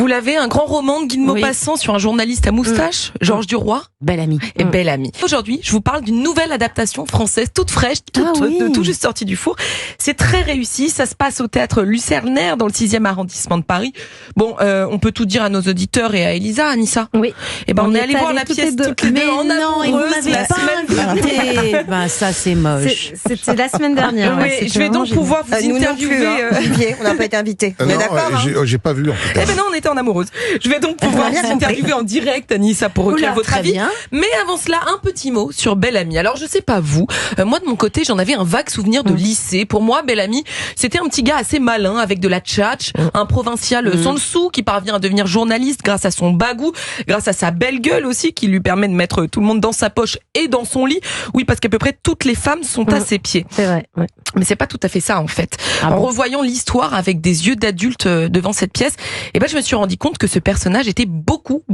Vous l'avez, un grand roman de Guy de Maupassant sur un journaliste à moustache, Georges Duroy. Bel ami. Et Bel ami. Aujourd'hui, je vous parle d'une nouvelle adaptation française, toute fraîche, tout juste sortie du four. C'est très réussi, ça se passe au théâtre Lucernaire, dans le 6e arrondissement de Paris. Bon, on peut tout dire à nos auditeurs et à Elisa, Anissa. Oui. Et ben, on est allé voir la pièce toutes les deux en non, et vous m'avez pas invité. Ben, ça, c'est moche. C'était la semaine dernière. Oui, je vais donc pouvoir vous interviewer. Olivier, on n'a pas été invités. Non, d'accord. j'ai pas vu en tout cas. Eh ben non, on était en amoureuse. Je vais donc pouvoir vous interviewer en direct, Anissa, pour recueillir votre avis. Bien. Mais avant cela, un petit mot sur Bel ami. Alors, je sais pas vous, moi de mon côté, j'en avais un vague souvenir de lycée. Pour moi, Bel ami, c'était un petit gars assez malin, avec de la tchatch, un provincial sans le sou, qui parvient à devenir journaliste grâce à son bagou, grâce à sa belle gueule aussi, qui lui permet de mettre tout le monde dans sa poche et dans son lit. Oui, parce qu'à peu près toutes les femmes sont à ses pieds. C'est vrai. Ouais. Mais c'est pas tout à fait ça en fait. En revoyant l'histoire avec des yeux d'adulte devant cette pièce, je me suis rendu compte que ce personnage était beaucoup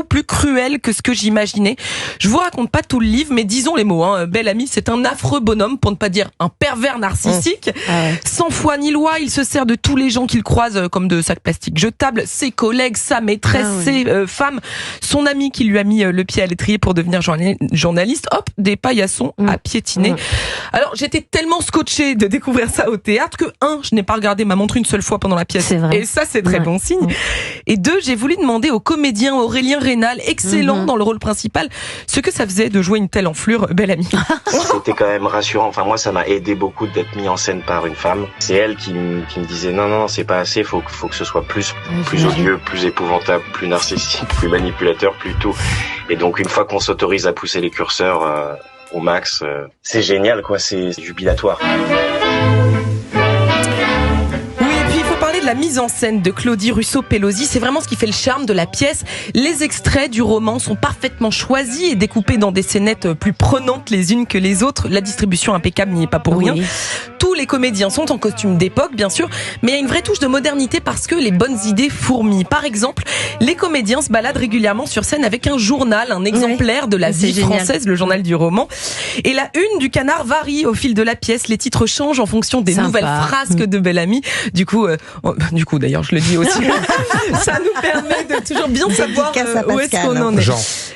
plus cruel que ce que j'imaginais. Je vous raconte pas tout le livre, mais disons les mots. Bel ami, c'est un affreux bonhomme, pour ne pas dire un pervers narcissique. Sans foi ni loi, il se sert de tous les gens qu'il croise comme de sacs plastiques jetables, ses collègues, sa maîtresse, ses femmes, son ami qui lui a mis le pied à l'étrier pour devenir journaliste. Hop, des paillassons à piétiner. Alors j'étais tellement scotchée de découvrir ça au théâtre que je n'ai pas regardé ma montre une seule fois pendant la pièce. Et ça, c'est très bon signe. Et 2, j'ai voulu demander au comédien Aurélien Rénal, excellent dans le rôle principal, ce que ça faisait de jouer une telle enflure, Bel ami. C'était quand même rassurant. Enfin, moi, ça m'a aidé beaucoup d'être mis en scène par une femme. C'est elle qui me disait non, c'est pas assez, faut que ce soit plus odieux, plus épouvantable, plus narcissique, plus manipulateur, plus tout. Et donc, une fois qu'on s'autorise à pousser les curseurs au max, c'est génial, quoi, c'est jubilatoire. La mise en scène de Claudie Russo-Pelosi, c'est vraiment ce qui fait le charme de la pièce. Les extraits du roman sont parfaitement choisis et découpés dans des scénettes plus prenantes les unes que les autres. La distribution impeccable n'y est pas pour rien. Tous les comédiens sont en costume d'époque, bien sûr, mais il y a une vraie touche de modernité parce que les bonnes idées fourmillent. Par exemple, les comédiens se baladent régulièrement sur scène avec un journal, un exemplaire de la vie française, le journal du roman. Et la une du Canard varie au fil de la pièce. Les titres changent en fonction des nouvelles frasques de Bel ami. Du coup, d'ailleurs, je le dis aussi, ça nous permet de toujours bien savoir où est-ce qu'on en est.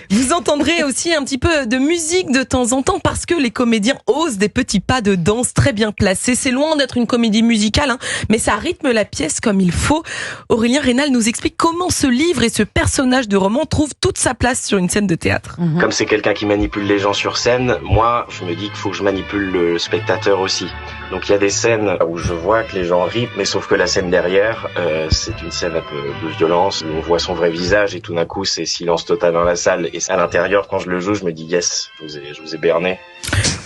Vous entendrez aussi un petit peu de musique de temps en temps parce que les comédiens osent des petits pas de danse très bien placés. C'est loin d'être une comédie musicale, mais ça rythme la pièce comme il faut. Aurélien Rénal nous explique comment ce livre et ce personnage de roman trouvent toute sa place sur une scène de théâtre. Comme c'est quelqu'un qui manipule les gens sur scène, moi, je me dis qu'il faut que je manipule le spectateur aussi. Donc il y a des scènes où je vois que les gens rient, mais sauf que la scène derrière, c'est une scène un peu de violence, où on voit son vrai visage et tout d'un coup c'est silence total dans la salle. Et à l'intérieur, quand je le joue, je me dis yes, je vous ai berné.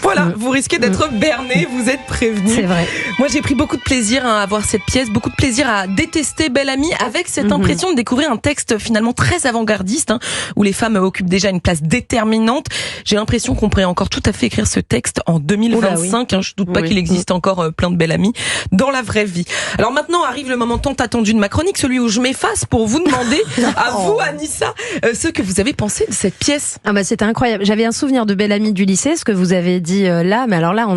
Voilà, vous risquez d'être berné, vous êtes prévenus. C'est vrai. Moi, j'ai pris beaucoup de plaisir à voir cette pièce, beaucoup de plaisir à détester Bel ami, avec cette impression de découvrir un texte finalement très avant-gardiste, où les femmes occupent déjà une place déterminante. J'ai l'impression qu'on pourrait encore tout à fait écrire ce texte en 2025. Je doute pas qu'il existe encore plein de Bel ami dans la vraie vie. Alors maintenant arrive le moment tant attendu de ma chronique, celui où je m'efface pour vous demander, à vous, Anissa, ce que vous avez pensé de cette pièce. C'était incroyable. J'avais un souvenir de Bel ami du lycée, ce que vous avez dit là, mais alors là,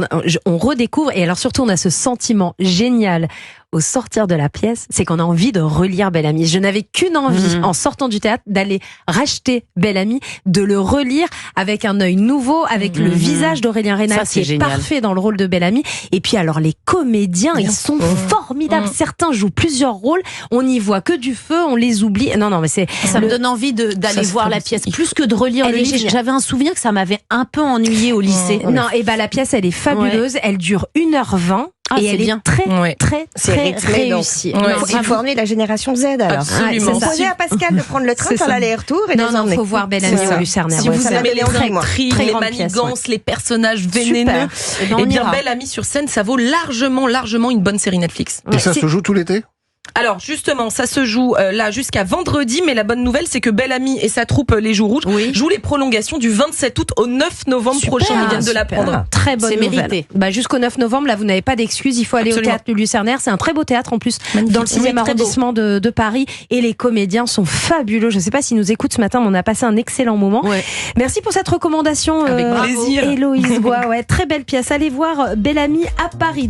on redécouvre, et alors surtout, on a ce sentiment génial au sortir de la pièce, c'est qu'on a envie de relire Bel ami. Je n'avais qu'une envie, en sortant du théâtre, d'aller racheter Bel ami, de le relire avec un œil nouveau, avec le visage d'Aurélien Rénal, qui est parfait dans le rôle de Bel ami. Et puis alors, les comédiens, ils sont formidables. Certains jouent plusieurs rôles. On n'y voit que du feu, on les oublie. Non, mais ça me donne envie d'aller voir la pièce, plus que de relire le livre. J'avais un souvenir que ça m'avait un peu ennuyé au lycée. Non, la pièce, elle est fabuleuse. Elle dure 1h20. Et elle est très réussie. Il faut emmener la génération Z alors. Absolument. Poser à Pascal de prendre le train sur l'aller-retour et non, il faut voir Bel ami au Lucernaire. Si vous aimez les intrigues, les manigances, les personnages vénéneux, et bien Bel ami sur scène, ça vaut largement une bonne série Netflix. Et ça se joue tout l'été ? Alors justement, ça se joue là jusqu'à vendredi, mais la bonne nouvelle, c'est que Bel ami et sa troupe Les Joues Rouges jouent les prolongations du 27 août au 9 novembre prochain. Ils viennent de l'apprendre. Très bonne nouvelle. Mérité. Jusqu'au 9 novembre, là, vous n'avez pas d'excuses. Il faut aller au théâtre du Lucernaire. C'est un très beau théâtre en plus, dans le 6e arrondissement de Paris. Et les comédiens sont fabuleux. Je ne sais pas s'ils nous écoutent ce matin, mais on a passé un excellent moment. Merci pour cette recommandation. Avec plaisir. Héloïse Goua. Très belle pièce. Allez voir Bel ami à Paris.